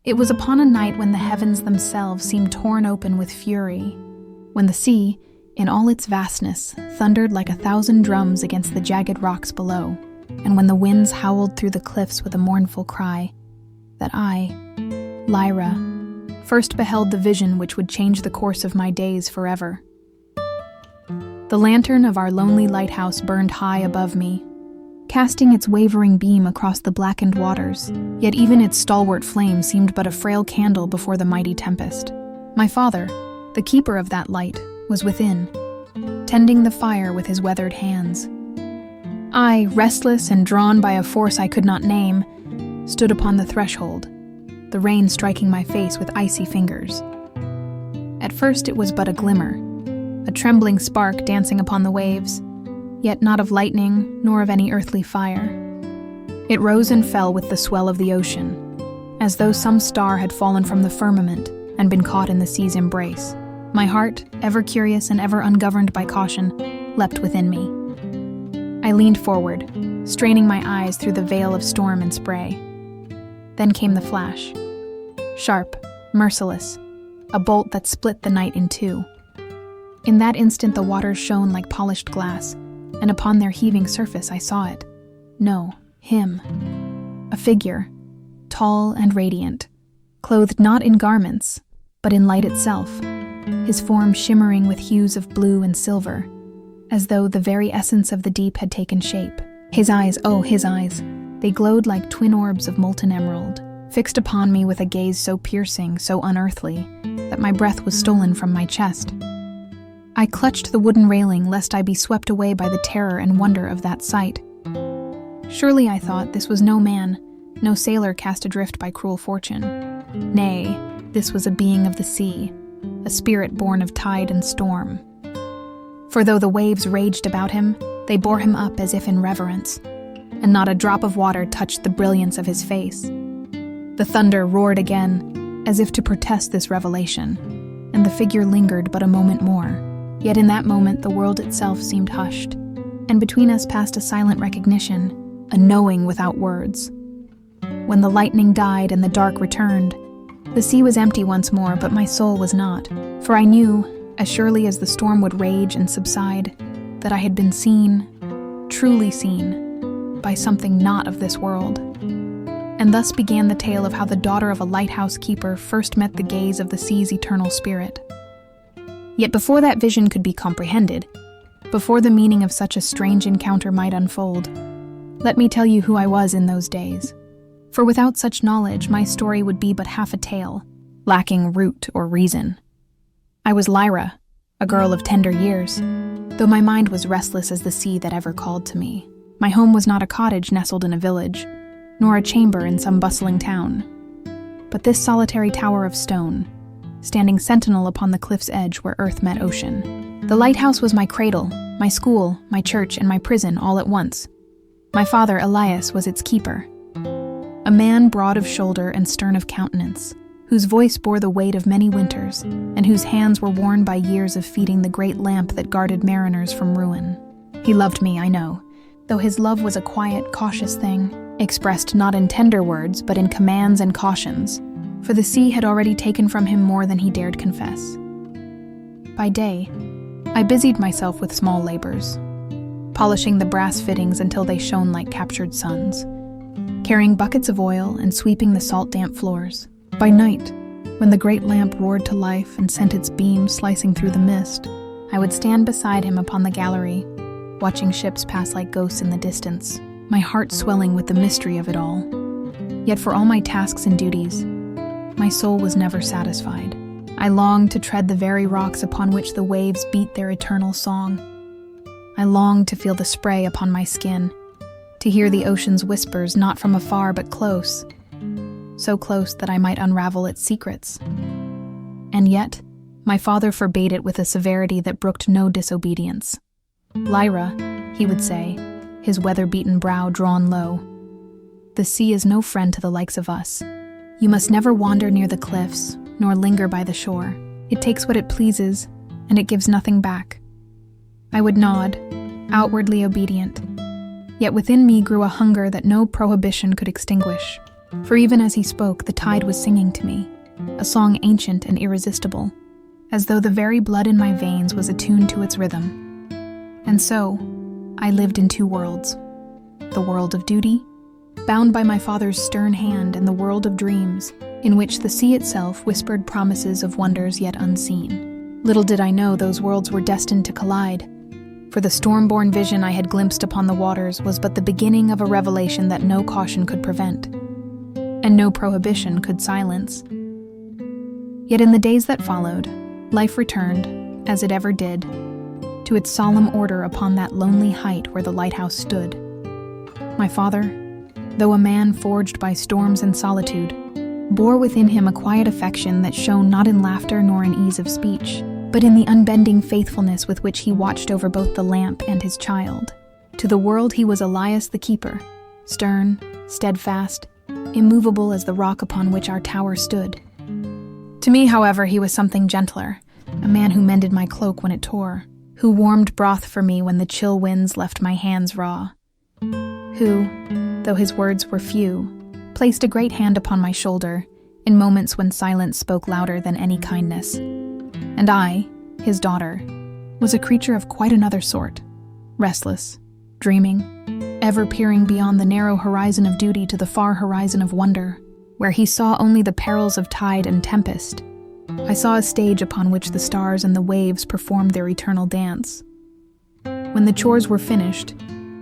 It was upon a night when the heavens themselves seemed torn open with fury, when the sea, in all its vastness, thundered like 1,000 drums against the jagged rocks below, and when the winds howled through the cliffs with a mournful cry, that I, Lyra, first beheld the vision which would change the course of my days forever. The lantern of our lonely lighthouse burned high above me, casting its wavering beam across the blackened waters, yet even its stalwart flame seemed but a frail candle before the mighty tempest. My father, the keeper of that light, was within, tending the fire with his weathered hands. I, restless and drawn by a force I could not name, stood upon the threshold, the rain striking my face with icy fingers. At first it was but a glimmer, a trembling spark dancing upon the waves, yet not of lightning nor of any earthly fire. It rose and fell with the swell of the ocean, as though some star had fallen from the firmament and been caught in the sea's embrace. My heart, ever curious and ever ungoverned by caution, leapt within me. I leaned forward, straining my eyes through the veil of storm and spray. Then came the flash. Sharp, merciless, a bolt that split the night in two. In that instant the waters shone like polished glass, and upon their heaving surface I saw it. No, him. A figure, tall and radiant, clothed not in garments, but in light itself, his form shimmering with hues of blue and silver, as though the very essence of the deep had taken shape. His eyes, oh, his eyes! They glowed like twin orbs of molten emerald, fixed upon me with a gaze so piercing, so unearthly, that my breath was stolen from my chest. I clutched the wooden railing lest I be swept away by the terror and wonder of that sight. Surely, I thought, this was no man, no sailor cast adrift by cruel fortune. Nay, this was a being of the sea, a spirit born of tide and storm. For though the waves raged about him, they bore him up as if in reverence, and not a drop of water touched the brilliance of his face. The thunder roared again, as if to protest this revelation, and the figure lingered but a moment more. Yet in that moment the world itself seemed hushed, and between us passed a silent recognition, a knowing without words. When the lightning died and the dark returned, the sea was empty once more, but my soul was not, for I knew, as surely as the storm would rage and subside, that I had been seen, truly seen, by something not of this world. And thus began the tale of how the daughter of a lighthouse keeper first met the gaze of the sea's eternal spirit. Yet before that vision could be comprehended, before the meaning of such a strange encounter might unfold, let me tell you who I was in those days. For without such knowledge, my story would be but half a tale, lacking root or reason. I was Lyra, a girl of tender years, though my mind was restless as the sea that ever called to me. My home was not a cottage nestled in a village, nor a chamber in some bustling town, but this solitary tower of stone, standing sentinel upon the cliff's edge where earth met ocean. The lighthouse was my cradle, my school, my church, and my prison all at once. My father, Elias, was its keeper, a man broad of shoulder and stern of countenance, whose voice bore the weight of many winters, and whose hands were worn by years of feeding the great lamp that guarded mariners from ruin. He loved me, I know, though his love was a quiet, cautious thing, expressed not in tender words, but in commands and cautions, for the sea had already taken from him more than he dared confess. By day, I busied myself with small labors, polishing the brass fittings until they shone like captured suns, carrying buckets of oil and sweeping the salt-damp floors. By night, when the great lamp roared to life and sent its beams slicing through the mist, I would stand beside him upon the gallery, watching ships pass like ghosts in the distance, my heart swelling with the mystery of it all. Yet for all my tasks and duties, my soul was never satisfied. I longed to tread the very rocks upon which the waves beat their eternal song. I longed to feel the spray upon my skin, to hear the ocean's whispers not from afar but close, so close that I might unravel its secrets. And yet, my father forbade it with a severity that brooked no disobedience. "Lyra," he would say, his weather-beaten brow drawn low, "the sea is no friend to the likes of us. You must never wander near the cliffs, nor linger by the shore. It takes what it pleases, and it gives nothing back." I would nod, outwardly obedient. Yet within me grew a hunger that no prohibition could extinguish. For even as he spoke, the tide was singing to me, a song ancient and irresistible, as though the very blood in my veins was attuned to its rhythm. And so, I lived in two worlds. The world of duty, bound by my father's stern hand, and the world of dreams, in which the sea itself whispered promises of wonders yet unseen. Little did I know those worlds were destined to collide, for the storm-born vision I had glimpsed upon the waters was but the beginning of a revelation that no caution could prevent, and no prohibition could silence. Yet in the days that followed, life returned, as it ever did, to its solemn order upon that lonely height where the lighthouse stood. My father, though a man forged by storms and solitude, bore within him a quiet affection that shone not in laughter nor in ease of speech, but in the unbending faithfulness with which he watched over both the lamp and his child. To the world he was Elias the keeper, stern, steadfast, immovable as the rock upon which our tower stood. To me, however, he was something gentler, a man who mended my cloak when it tore, who warmed broth for me when the chill winds left my hands raw, who, though his words were few, placed a great hand upon my shoulder in moments when silence spoke louder than any kindness. And I, his daughter, was a creature of quite another sort, restless, dreaming, ever peering beyond the narrow horizon of duty to the far horizon of wonder, where he saw only the perils of tide and tempest. I saw a stage upon which the stars and the waves performed their eternal dance. When the chores were finished,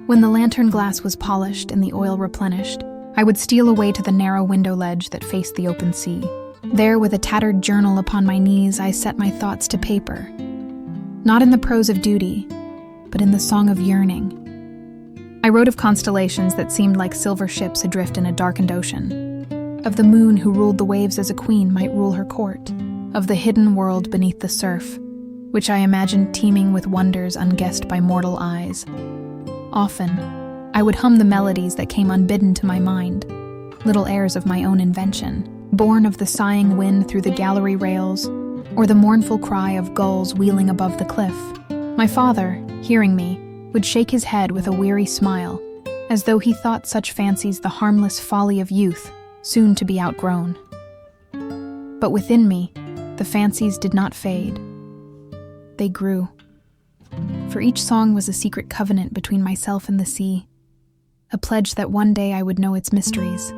when the lantern glass was polished and the oil replenished, I would steal away to the narrow window ledge that faced the open sea. There, with a tattered journal upon my knees, I set my thoughts to paper, not in the prose of duty, but in the song of yearning. I wrote of constellations that seemed like silver ships adrift in a darkened ocean, of the moon who ruled the waves as a queen might rule her court, of the hidden world beneath the surf, which I imagined teeming with wonders unguessed by mortal eyes. Often, I would hum the melodies that came unbidden to my mind, little airs of my own invention, born of the sighing wind through the gallery rails, or the mournful cry of gulls wheeling above the cliff. My father, hearing me, would shake his head with a weary smile, as though he thought such fancies the harmless folly of youth, soon to be outgrown. But within me, the fancies did not fade. They grew. For each song was a secret covenant between myself and the sea, a pledge that one day I would know its mysteries,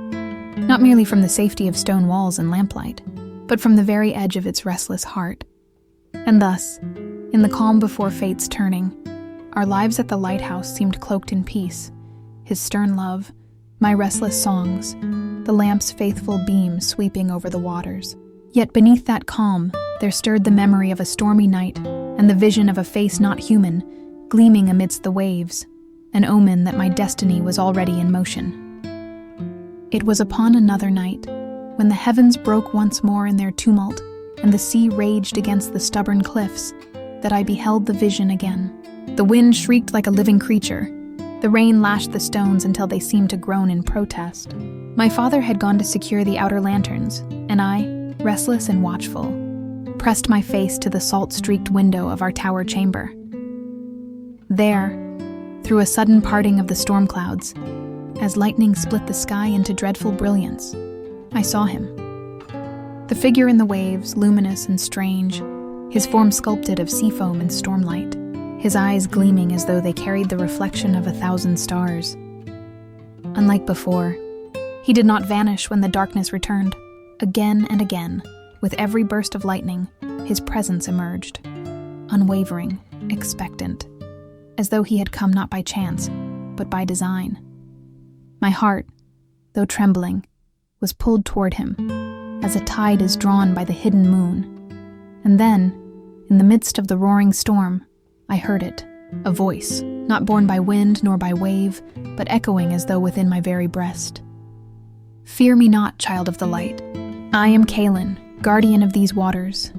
not merely from the safety of stone walls and lamplight, but from the very edge of its restless heart. And thus, in the calm before fate's turning, our lives at the lighthouse seemed cloaked in peace, his stern love, my restless songs, the lamp's faithful beam sweeping over the waters. Yet beneath that calm, there stirred the memory of a stormy night and the vision of a face not human, gleaming amidst the waves, an omen that my destiny was already in motion. It was upon another night, when the heavens broke once more in their tumult and the sea raged against the stubborn cliffs, that I beheld the vision again. The wind shrieked like a living creature. The rain lashed the stones until they seemed to groan in protest. My father had gone to secure the outer lanterns, and I, restless and watchful, pressed my face to the salt-streaked window of our tower chamber. There, through a sudden parting of the storm clouds, as lightning split the sky into dreadful brilliance, I saw him. The figure in the waves, luminous and strange, his form sculpted of sea foam and stormlight, his eyes gleaming as though they carried the reflection of 1,000 stars. Unlike before, he did not vanish when the darkness returned. Again and again, with every burst of lightning, his presence emerged, unwavering, expectant, as though he had come not by chance, but by design. My heart, though trembling, was pulled toward him, as a tide is drawn by the hidden moon. And then, in the midst of the roaring storm, I heard it, a voice, not borne by wind nor by wave, but echoing as though within my very breast. "Fear me not, child of the light. I am Kaelen, guardian of these waters."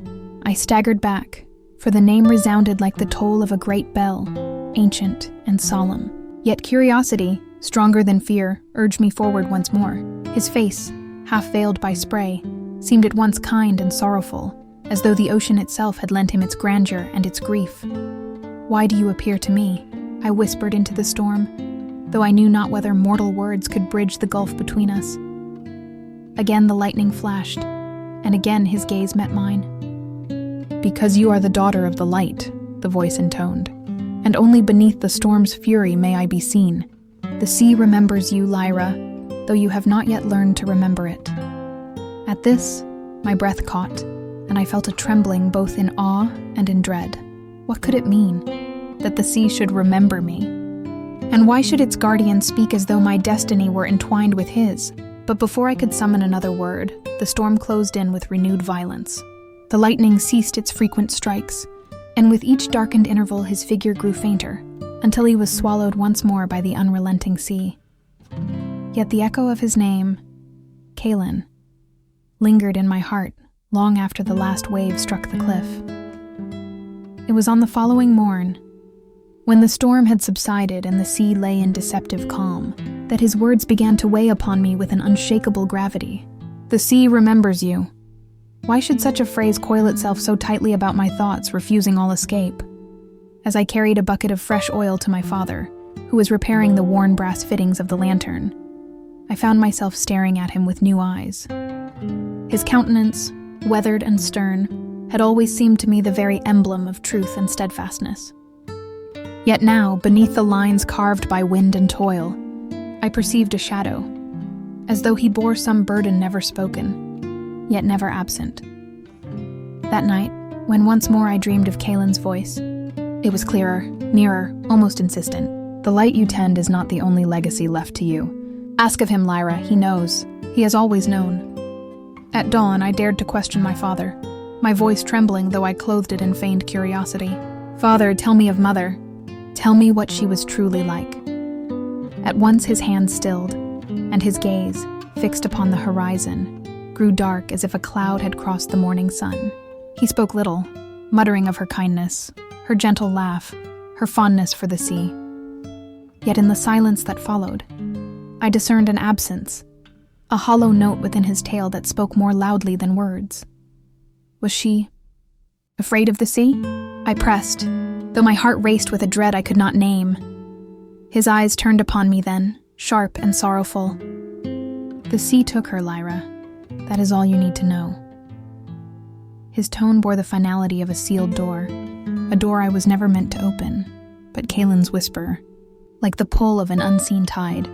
I staggered back, for the name resounded like the toll of a great bell, ancient and solemn. Yet curiosity, stronger than fear, urged me forward once more. His face, half veiled by spray, seemed at once kind and sorrowful, as though the ocean itself had lent him its grandeur and its grief. "Why do you appear to me?" I whispered into the storm, though I knew not whether mortal words could bridge the gulf between us. Again the lightning flashed, and again his gaze met mine. "Because you are the daughter of the light," the voice intoned, "and only beneath the storm's fury may I be seen. The sea remembers you, Lyra, though you have not yet learned to remember it." At this, my breath caught, and I felt a trembling both in awe and in dread. What could it mean? That the sea should remember me? And why should its guardian speak as though my destiny were entwined with his? But before I could summon another word, the storm closed in with renewed violence. The lightning ceased its frequent strikes, and with each darkened interval his figure grew fainter, until he was swallowed once more by the unrelenting sea. Yet the echo of his name, Kaelen, lingered in my heart long after the last wave struck the cliff. It was on the following morn, when the storm had subsided and the sea lay in deceptive calm, that his words began to weigh upon me with an unshakable gravity. "The sea remembers you." Why should such a phrase coil itself so tightly about my thoughts, refusing all escape? As I carried a bucket of fresh oil to my father, who was repairing the worn brass fittings of the lantern, I found myself staring at him with new eyes. His countenance, weathered and stern, had always seemed to me the very emblem of truth and steadfastness. Yet now, beneath the lines carved by wind and toil, I perceived a shadow, as though he bore some burden never spoken, yet never absent. That night, when once more I dreamed of Kaelen's voice, it was clearer, nearer, almost insistent. "The light you tend is not the only legacy left to you. Ask of him, Lyra, he knows. He has always known." At dawn, I dared to question my father, my voice trembling though I clothed it in feigned curiosity. "Father, tell me of Mother. Tell me what she was truly like." At once his hand stilled, and his gaze, fixed upon the horizon, grew dark as if a cloud had crossed the morning sun. He spoke little, muttering of her kindness, her gentle laugh, her fondness for the sea. Yet in the silence that followed, I discerned an absence, a hollow note within his tale that spoke more loudly than words. Was she afraid of the sea? I pressed, though my heart raced with a dread I could not name. His eyes turned upon me then, sharp and sorrowful. "The sea took her, Lyra. That is all you need to know." His tone bore the finality of a sealed door, a door I was never meant to open, but Kaelen's whisper, like the pull of an unseen tide,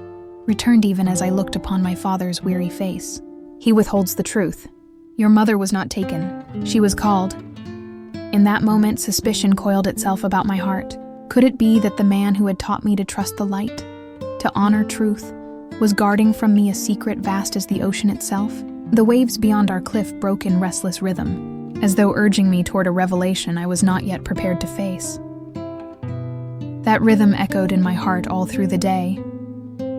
returned even as I looked upon my father's weary face. "He withholds the truth. Your mother was not taken. She was called." In that moment, suspicion coiled itself about my heart. Could it be that the man who had taught me to trust the light, to honor truth, was guarding from me a secret vast as the ocean itself? The waves beyond our cliff broke in restless rhythm, as though urging me toward a revelation I was not yet prepared to face. That rhythm echoed in my heart all through the day,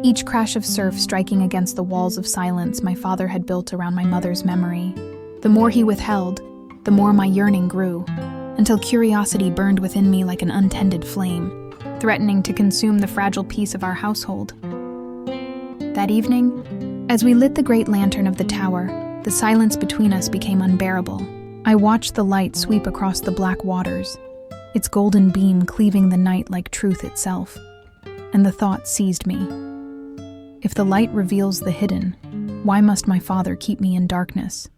each crash of surf striking against the walls of silence my father had built around my mother's memory. The more he withheld, the more my yearning grew, until curiosity burned within me like an untended flame, threatening to consume the fragile peace of our household. That evening, as we lit the great lantern of the tower, the silence between us became unbearable. I watched the light sweep across the black waters, its golden beam cleaving the night like truth itself, and the thought seized me. If the light reveals the hidden, why must my father keep me in darkness?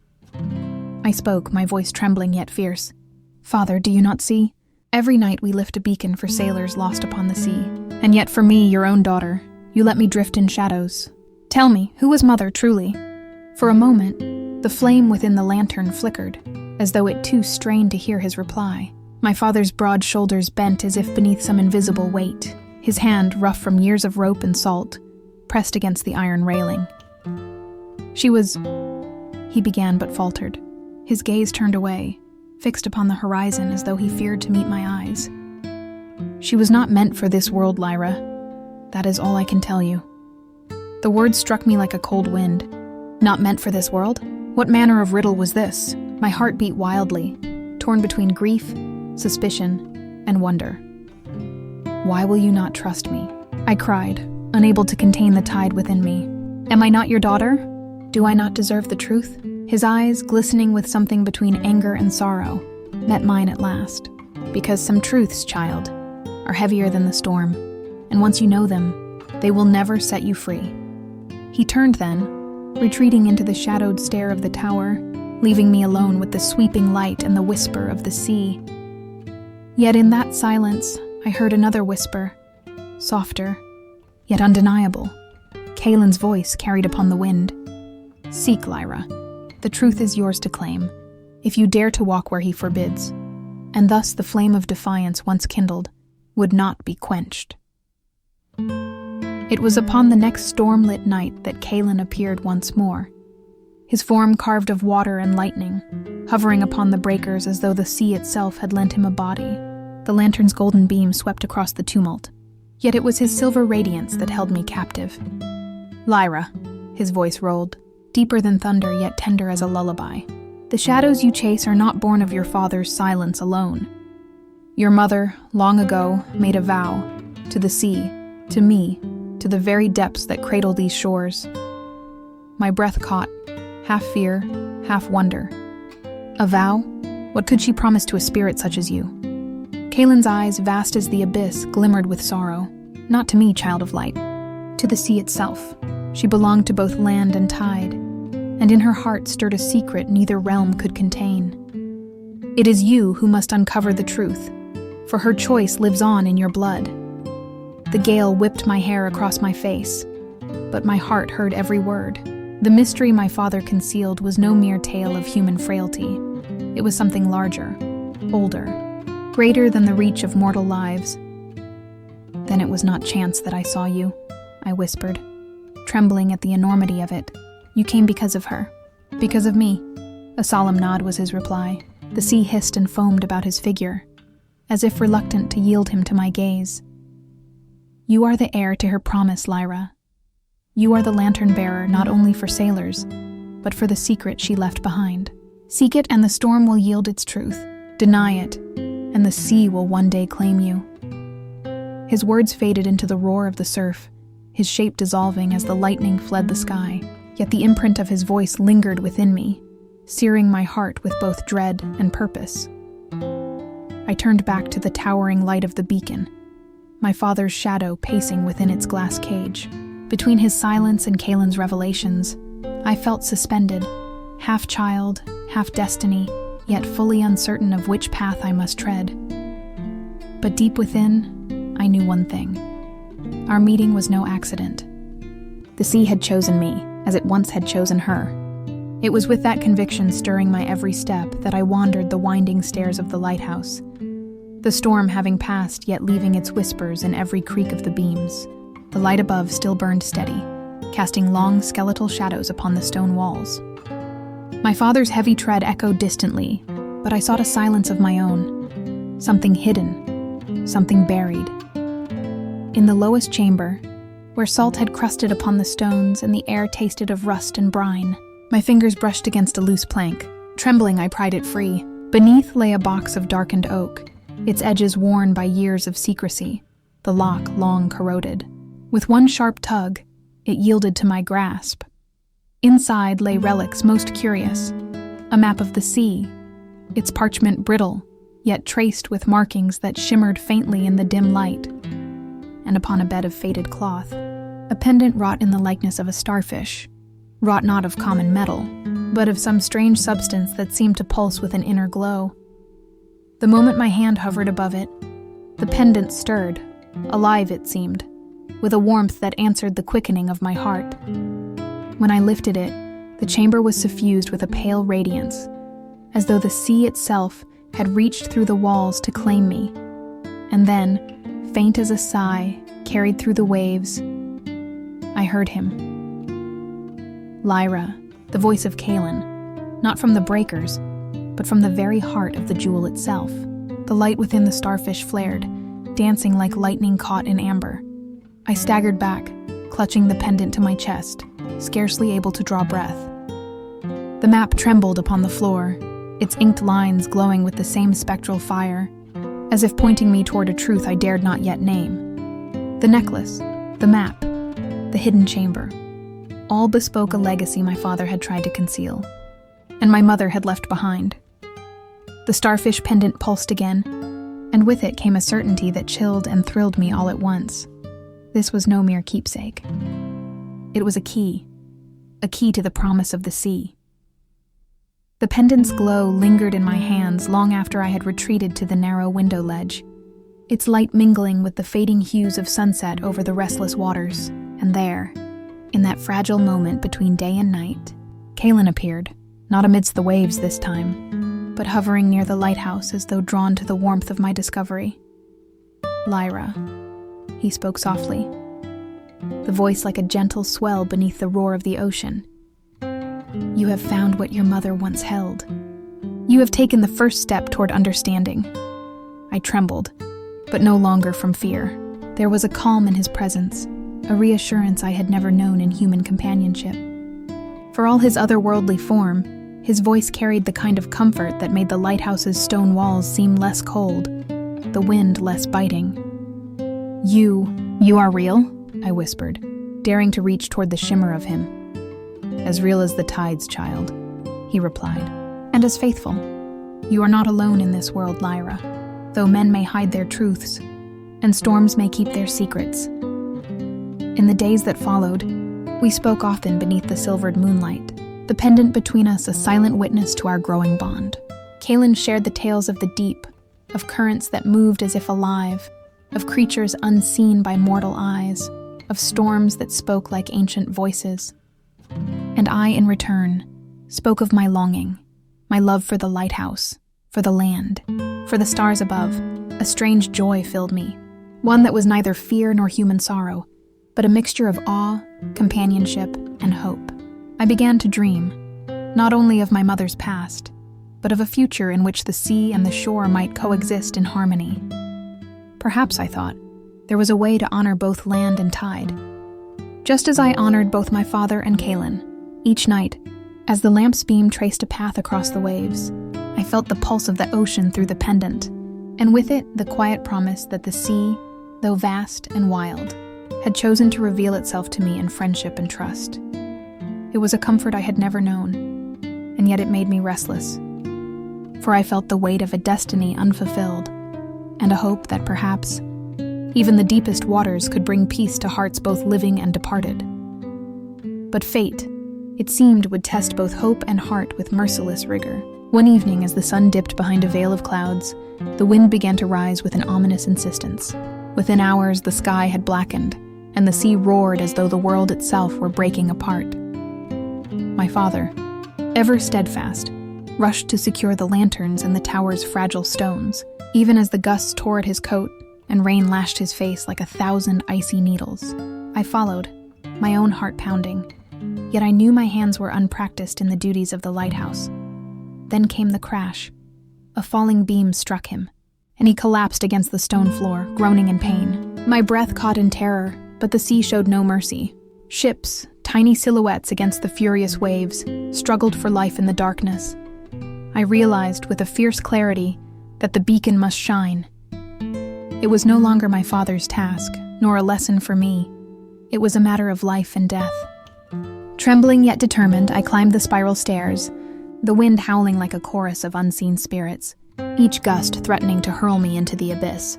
I spoke, my voice trembling yet fierce. "Father, do you not see? Every night we lift a beacon for sailors lost upon the sea, and yet for me, your own daughter, you let me drift in shadows. Tell me, who was Mother truly?" For a moment, the flame within the lantern flickered, as though it too strained to hear his reply. My father's broad shoulders bent as if beneath some invisible weight, his hand, rough from years of rope and salt, pressed against the iron railing. "She was," he began but faltered. His gaze turned away, fixed upon the horizon as though he feared to meet my eyes. "She was not meant for this world, Lyra. That is all I can tell you." The words struck me like a cold wind. Not meant for this world? What manner of riddle was this? My heart beat wildly, torn between grief, suspicion, and wonder. "Why will you not trust me?" I cried, unable to contain the tide within me. "Am I not your daughter? Do I not deserve the truth?" His eyes, glistening with something between anger and sorrow, met mine at last. "Because some truths, child, are heavier than the storm, and once you know them, they will never set you free." He turned then, retreating into the shadowed stair of the tower, leaving me alone with the sweeping light and the whisper of the sea. Yet in that silence, I heard another whisper, softer, yet undeniable. Kaelen's voice carried upon the wind. "Seek, Lyra. The truth is yours to claim, if you dare to walk where he forbids." And thus the flame of defiance once kindled would not be quenched. It was upon the next storm-lit night that Kaelen appeared once more, his form carved of water and lightning, hovering upon the breakers as though the sea itself had lent him a body. The lantern's golden beam swept across the tumult, yet it was his silver radiance that held me captive. "Lyra," his voice rolled, deeper than thunder yet tender as a lullaby. "The shadows you chase are not born of your father's silence alone. Your mother, long ago, made a vow, to the sea, to me, to the very depths that cradle these shores." My breath caught, half fear, half wonder. A vow? What could she promise to a spirit such as you? Kaelen's eyes, vast as the abyss, glimmered with sorrow. Not to me, child of light. To the sea itself. She belonged to both land and tide, and in her heart stirred a secret neither realm could contain. It is you who must uncover the truth, for her choice lives on in your blood. The gale whipped my hair across my face, but my heart heard every word. The mystery my father concealed was no mere tale of human frailty. It was something larger, older, greater than the reach of mortal lives. "Then it was not chance that I saw you," I whispered, trembling at the enormity of it. "You came because of her, because of me." A solemn nod was his reply. The sea hissed and foamed about his figure, as if reluctant to yield him to my gaze. "You are the heir to her promise, Lyra. You are the lantern-bearer not only for sailors, but for the secret she left behind. Seek it and the storm will yield its truth. Deny it, and the sea will one day claim you." His words faded into the roar of the surf, his shape dissolving as the lightning fled the sky. Yet the imprint of his voice lingered within me, searing my heart with both dread and purpose. I turned back to the towering light of the beacon, my father's shadow pacing within its glass cage. Between his silence and Kaelen's revelations, I felt suspended, half child, half destiny, yet fully uncertain of which path I must tread. But deep within, I knew one thing. Our meeting was no accident. The sea had chosen me, as it once had chosen her. It was with that conviction stirring my every step that I wandered the winding stairs of the lighthouse, the storm having passed yet leaving its whispers in every creak of the beams. The light above still burned steady, casting long skeletal shadows upon the stone walls. My father's heavy tread echoed distantly, but I sought a silence of my own, something hidden, something buried. In the lowest chamber, where salt had crusted upon the stones and the air tasted of rust and brine, my fingers brushed against a loose plank. Trembling, I pried it free. Beneath lay a box of darkened oak, its edges worn by years of secrecy, the lock long corroded. With one sharp tug, it yielded to my grasp. Inside lay relics most curious, a map of the sea, its parchment brittle, yet traced with markings that shimmered faintly in the dim light, and upon a bed of faded cloth, a pendant wrought in the likeness of a starfish, wrought not of common metal, but of some strange substance that seemed to pulse with an inner glow. The moment my hand hovered above it, the pendant stirred, alive it seemed, with a warmth that answered the quickening of my heart. When I lifted it, the chamber was suffused with a pale radiance, as though the sea itself had reached through the walls to claim me. And then, faint as a sigh, carried through the waves, I heard him. Lyra, the voice of Kaelen, not from the breakers, but from the very heart of the jewel itself. The light within the starfish flared, dancing like lightning caught in amber. I staggered back, clutching the pendant to my chest, scarcely able to draw breath. The map trembled upon the floor, its inked lines glowing with the same spectral fire, as if pointing me toward a truth I dared not yet name. The necklace, the map, the hidden chamber, all bespoke a legacy my father had tried to conceal, and my mother had left behind. The starfish pendant pulsed again, and with it came a certainty that chilled and thrilled me all at once. This was no mere keepsake. It was a key a key to the promise of the sea. The pendant's glow lingered in my hands long after I had retreated to the narrow window ledge, its light mingling with the fading hues of sunset over the restless waters. And there, in that fragile moment between day and night, Kaelen appeared, not amidst the waves this time, but hovering near the lighthouse as though drawn to the warmth of my discovery. "Lyra," he spoke softly, the voice like a gentle swell beneath the roar of the ocean. "You have found what your mother once held. You have taken the first step toward understanding." I trembled, but no longer from fear. There was a calm in his presence, a reassurance I had never known in human companionship. For all his otherworldly form, his voice carried the kind of comfort that made the lighthouse's stone walls seem less cold, the wind less biting. You are real?" I whispered, daring to reach toward the shimmer of him. "As real as the tides, child," he replied, "and as faithful. You are not alone in this world, Lyra, though men may hide their truths, and storms may keep their secrets." In the days that followed, we spoke often beneath the silvered moonlight, the pendant between us a silent witness to our growing bond. Kaelen shared the tales of the deep, of currents that moved as if alive, of creatures unseen by mortal eyes, of storms that spoke like ancient voices. And I, in return, spoke of my longing, my love for the lighthouse, for the land, for the stars above. A strange joy filled me, one that was neither fear nor human sorrow, but a mixture of awe, companionship, and hope. I began to dream, not only of my mother's past, but of a future in which the sea and the shore might coexist in harmony. Perhaps, I thought, there was a way to honor both land and tide. Just as I honored both my father and Kaelen, each night, as the lamp's beam traced a path across the waves, I felt the pulse of the ocean through the pendant, and with it the quiet promise that the sea, though vast and wild, had chosen to reveal itself to me in friendship and trust. It was a comfort I had never known, and yet it made me restless, for I felt the weight of a destiny unfulfilled, and a hope that perhaps even the deepest waters could bring peace to hearts both living and departed. But fate, it seemed, would test both hope and heart with merciless rigor. One evening, as the sun dipped behind a veil of clouds, the wind began to rise with an ominous insistence. Within hours, the sky had blackened, and the sea roared as though the world itself were breaking apart. My father, ever steadfast, rushed to secure the lanterns and the tower's fragile stones, even as the gusts tore at his coat and rain lashed his face like 1,000 icy needles. I followed, my own heart pounding, yet I knew my hands were unpracticed in the duties of the lighthouse. Then came the crash. A falling beam struck him, and he collapsed against the stone floor, groaning in pain. My breath caught in terror, but the sea showed no mercy. Ships, tiny silhouettes against the furious waves, struggled for life in the darkness. I realized with a fierce clarity that the beacon must shine. It was no longer my father's task, nor a lesson for me. It was a matter of life and death. Trembling yet determined, I climbed the spiral stairs, the wind howling like a chorus of unseen spirits, each gust threatening to hurl me into the abyss.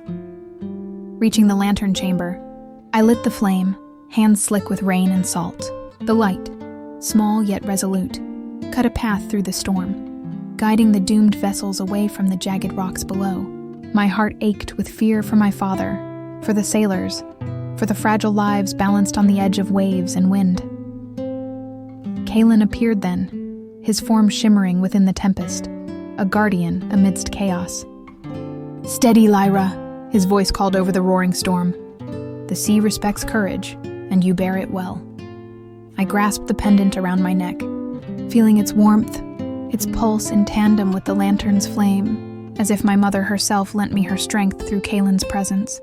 Reaching the lantern chamber, I lit the flame, hands slick with rain and salt. The light, small yet resolute, cut a path through the storm, guiding the doomed vessels away from the jagged rocks below. My heart ached with fear for my father, for the sailors, for the fragile lives balanced on the edge of waves and wind. Kaelen appeared then, his form shimmering within the tempest, a guardian amidst chaos. "Steady, Lyra," his voice called over the roaring storm. "The sea respects courage, and you bear it well." I grasped the pendant around my neck, feeling its warmth, its pulse in tandem with the lantern's flame, as if my mother herself lent me her strength through Kaelen's presence.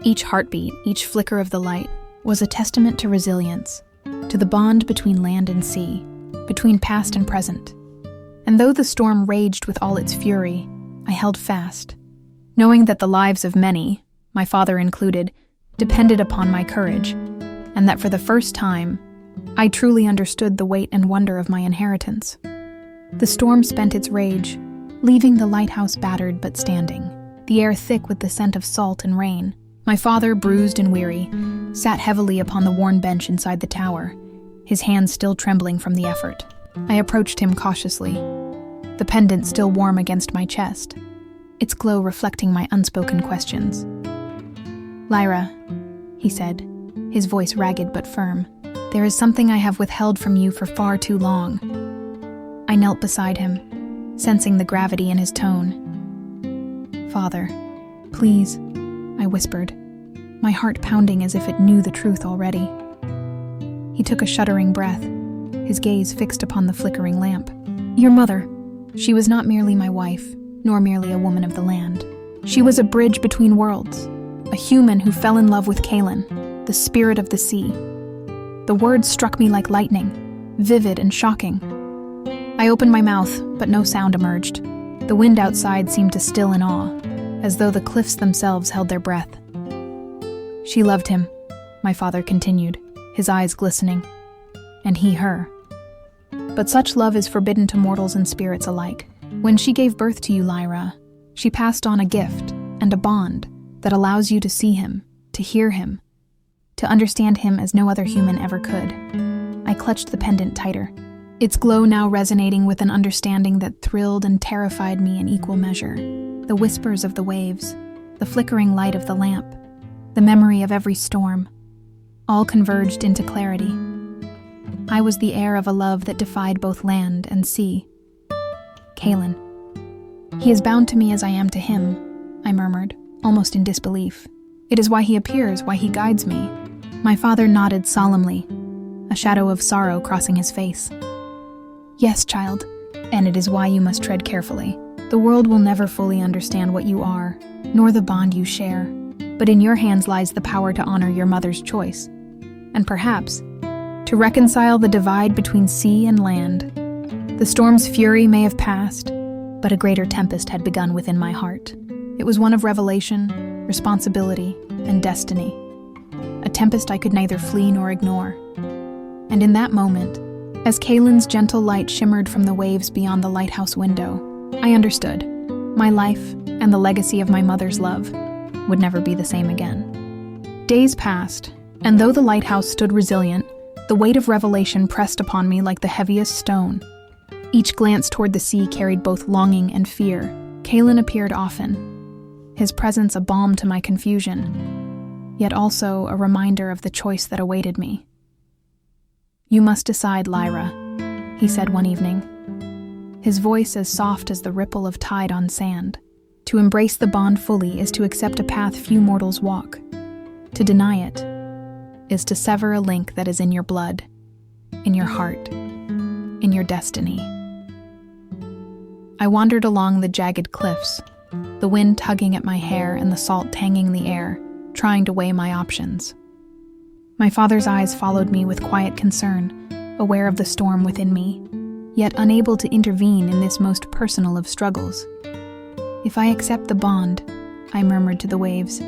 Each heartbeat, each flicker of the light, was a testament to resilience, to the bond between land and sea, between past and present. And though the storm raged with all its fury, I held fast, knowing that the lives of many, my father included, depended upon my courage, and that for the first time, I truly understood the weight and wonder of my inheritance. The storm spent its rage, leaving the lighthouse battered but standing, the air thick with the scent of salt and rain. My father, bruised and weary, sat heavily upon the worn bench inside the tower, his hands still trembling from the effort. I approached him cautiously, the pendant still warm against my chest, its glow reflecting my unspoken questions. "Lyra," he said, his voice ragged but firm, "there is something I have withheld from you for far too long." I knelt beside him, sensing the gravity in his tone. "Father, please," I whispered, my heart pounding as if it knew the truth already. He took a shuddering breath, his gaze fixed upon the flickering lamp. "Your mother, she was not merely my wife, nor merely a woman of the land. She was a bridge between worlds, a human who fell in love with Kaelen, the spirit of the sea." The words struck me like lightning, vivid and shocking. I opened my mouth, but no sound emerged. The wind outside seemed to still in awe, as though the cliffs themselves held their breath. "She loved him," my father continued, his eyes glistening, "and he her. But such love is forbidden to mortals and spirits alike. When she gave birth to you, Lyra, she passed on a gift and a bond that allows you to see him, to hear him, to understand him as no other human ever could." I clutched the pendant tighter, its glow now resonating with an understanding that thrilled and terrified me in equal measure. The whispers of the waves, the flickering light of the lamp, the memory of every storm, all converged into clarity. I was the heir of a love that defied both land and sea. "Kaelen. He is bound to me as I am to him," I murmured, almost in disbelief. "It is why he appears, why he guides me." My father nodded solemnly, a shadow of sorrow crossing his face. "Yes, child, and it is why you must tread carefully. The world will never fully understand what you are, nor the bond you share, but in your hands lies the power to honor your mother's choice, and perhaps to reconcile the divide between sea and land. The storm's fury may have passed, but a greater tempest had begun within my heart. It was one of revelation, responsibility, and destiny, a tempest I could neither flee nor ignore. And in that moment, as Kaelen's gentle light shimmered from the waves beyond the lighthouse window, I understood. My life and the legacy of my mother's love would never be the same again. Days passed, and though the lighthouse stood resilient, the weight of revelation pressed upon me like the heaviest stone. Each glance toward the sea carried both longing and fear. Kaelen appeared often, his presence a balm to my confusion, yet also a reminder of the choice that awaited me. "You must decide, Lyra," he said one evening, his voice as soft as the ripple of tide on sand. "To embrace the bond fully is to accept a path few mortals walk. To deny it is to sever a link that is in your blood, in your heart, in your destiny." I wandered along the jagged cliffs, the wind tugging at my hair and the salt tanging the air, trying to weigh my options. My father's eyes followed me with quiet concern, aware of the storm within me, yet unable to intervene in this most personal of struggles. "If I accept the bond," I murmured to the waves,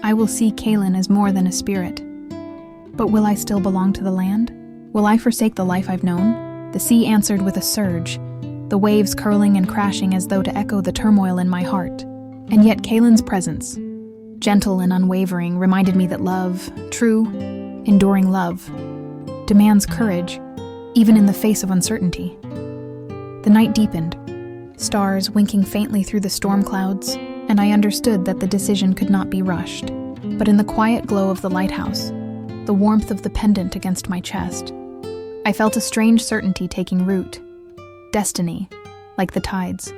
"I will see Kaelen as more than a spirit. But will I still belong to the land? Will I forsake the life I've known?" The sea answered with a surge, the waves curling and crashing as though to echo the turmoil in my heart. And yet Kaelen's presence, gentle and unwavering, reminded me that love, true, enduring love, demands courage, even in the face of uncertainty. The night deepened, stars winking faintly through the storm clouds, and I understood that the decision could not be rushed. But in the quiet glow of the lighthouse, the warmth of the pendant against my chest, I felt a strange certainty taking root. Destiny, like the tides,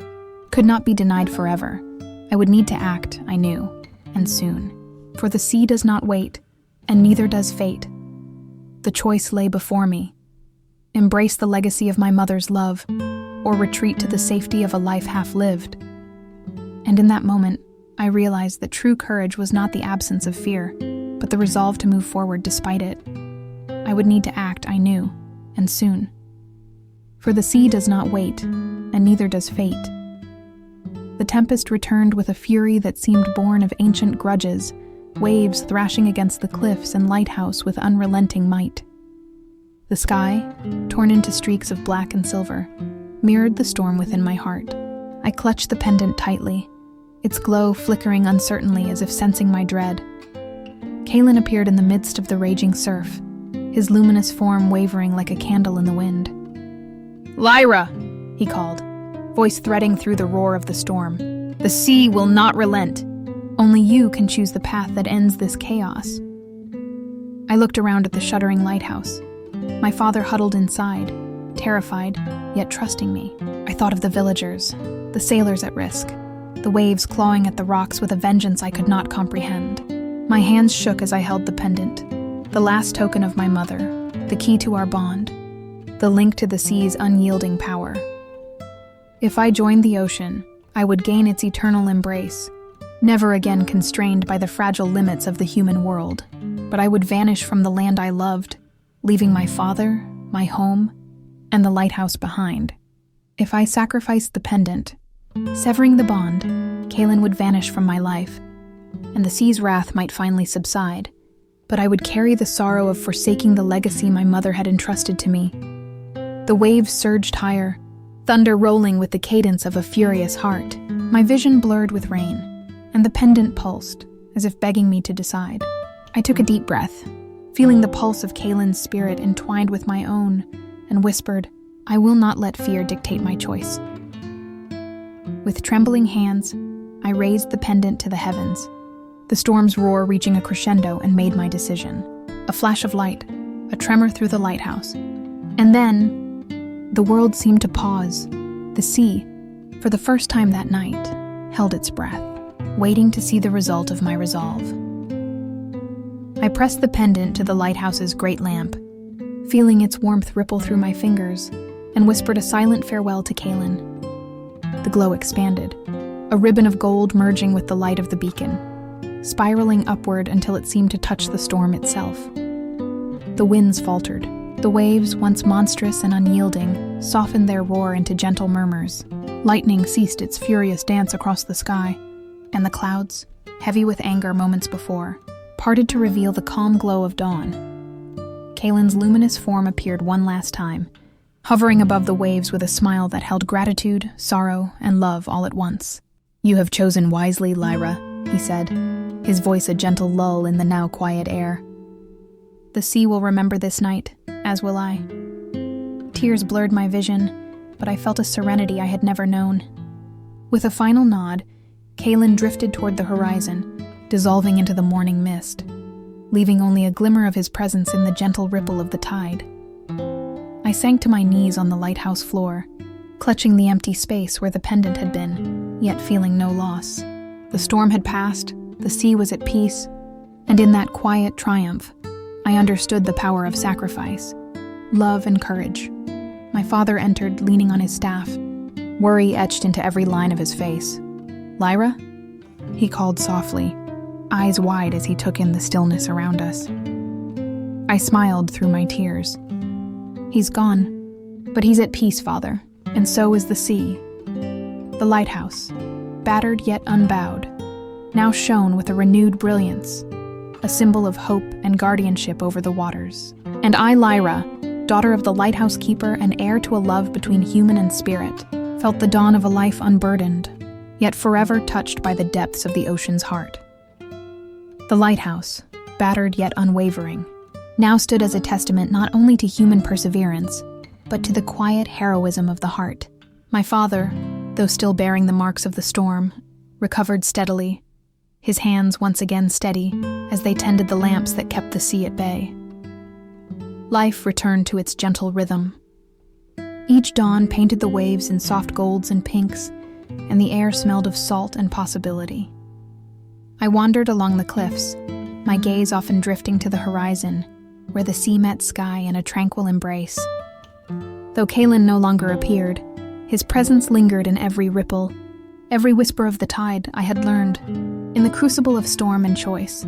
could not be denied forever. I would need to act, I knew, and soon. For the sea does not wait, and neither does fate. The choice lay before me. Embrace the legacy of my mother's love, or retreat to the safety of a life half lived. And in that moment, I realized that true courage was not the absence of fear, but the resolve to move forward despite it. I would need to act, I knew, and soon. For the sea does not wait, and neither does fate. The tempest returned with a fury that seemed born of ancient grudges, waves thrashing against the cliffs and lighthouse with unrelenting might. The sky, torn into streaks of black and silver, mirrored the storm within my heart. I clutched the pendant tightly, its glow flickering uncertainly as if sensing my dread. Kaelen appeared in the midst of the raging surf, his luminous form wavering like a candle in the wind. "Lyra!" he called, voice threading through the roar of the storm. "The sea will not relent. Only you can choose the path that ends this chaos." I looked around at the shuddering lighthouse. My father huddled inside, terrified, yet trusting me. I thought of the villagers, the sailors at risk, the waves clawing at the rocks with a vengeance I could not comprehend. My hands shook as I held the pendant, the last token of my mother, the key to our bond, the link to the sea's unyielding power. If I joined the ocean, I would gain its eternal embrace, never again constrained by the fragile limits of the human world, but I would vanish from the land I loved, leaving my father, my home, and the lighthouse behind. If I sacrificed the pendant, severing the bond, Kaelen would vanish from my life, and the sea's wrath might finally subside, but I would carry the sorrow of forsaking the legacy my mother had entrusted to me. The waves surged higher, thunder rolling with the cadence of a furious heart. My vision blurred with rain, and the pendant pulsed, as if begging me to decide. I took a deep breath, feeling the pulse of Kaelen's spirit entwined with my own, and whispered, "I will not let fear dictate my choice." With trembling hands, I raised the pendant to the heavens, the storm's roar reaching a crescendo, and made my decision. A flash of light, a tremor through the lighthouse, and then the world seemed to pause. The sea, for the first time that night, held its breath, waiting to see the result of my resolve. I pressed the pendant to the lighthouse's great lamp, feeling its warmth ripple through my fingers, and whispered a silent farewell to Kaelen. The glow expanded, a ribbon of gold merging with the light of the beacon, spiraling upward until it seemed to touch the storm itself. The winds faltered. The waves, once monstrous and unyielding, softened their roar into gentle murmurs. Lightning ceased its furious dance across the sky, and the clouds, heavy with anger moments before, parted to reveal the calm glow of dawn. Kaelen's luminous form appeared one last time, hovering above the waves with a smile that held gratitude, sorrow, and love all at once. "You have chosen wisely, Lyra," he said, his voice a gentle lull in the now quiet air. "The sea will remember this night, as will I." Tears blurred my vision, but I felt a serenity I had never known. With a final nod, Kaelen drifted toward the horizon, dissolving into the morning mist, leaving only a glimmer of his presence in the gentle ripple of the tide. I sank to my knees on the lighthouse floor, clutching the empty space where the pendant had been, yet feeling no loss. The storm had passed, the sea was at peace, and in that quiet triumph, I understood the power of sacrifice, love, and courage. My father entered, leaning on his staff, worry etched into every line of his face. "Lyra?" he called softly, eyes wide as he took in the stillness around us. I smiled through my tears. "He's gone, but he's at peace, Father, and so is the sea." The lighthouse, battered yet unbowed, now shone with a renewed brilliance, a symbol of hope and guardianship over the waters. And I, Lyra, daughter of the lighthouse keeper and heir to a love between human and spirit, felt the dawn of a life unburdened, yet forever touched by the depths of the ocean's heart. The lighthouse, battered yet unwavering, now stood as a testament not only to human perseverance, but to the quiet heroism of the heart. My father, though still bearing the marks of the storm, recovered steadily, his hands once again steady as they tended the lamps that kept the sea at bay. Life returned to its gentle rhythm. Each dawn painted the waves in soft golds and pinks, and the air smelled of salt and possibility. I wandered along the cliffs, my gaze often drifting to the horizon, where the sea met sky in a tranquil embrace. Though Kaelen no longer appeared, his presence lingered in every ripple, every whisper of the tide. I had learned, in the crucible of storm and choice,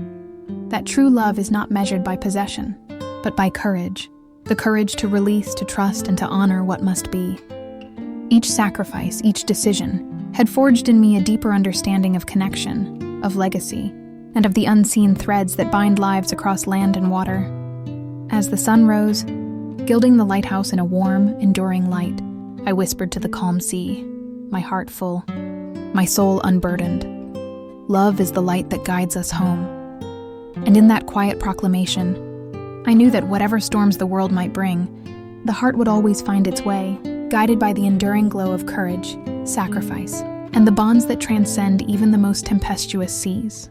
that true love is not measured by possession, but by courage, the courage to release, to trust, and to honor what must be. Each sacrifice, each decision, had forged in me a deeper understanding of connection, of legacy, and of the unseen threads that bind lives across land and water. As the sun rose, gilding the lighthouse in a warm, enduring light, I whispered to the calm sea, my heart full, my soul unburdened. Love is the light that guides us home. And in that quiet proclamation, I knew that whatever storms the world might bring, the heart would always find its way, guided by the enduring glow of courage, sacrifice, and the bonds that transcend even the most tempestuous seas.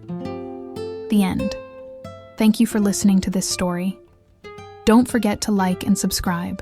The end. Thank you for listening to this story. Don't forget to like and subscribe.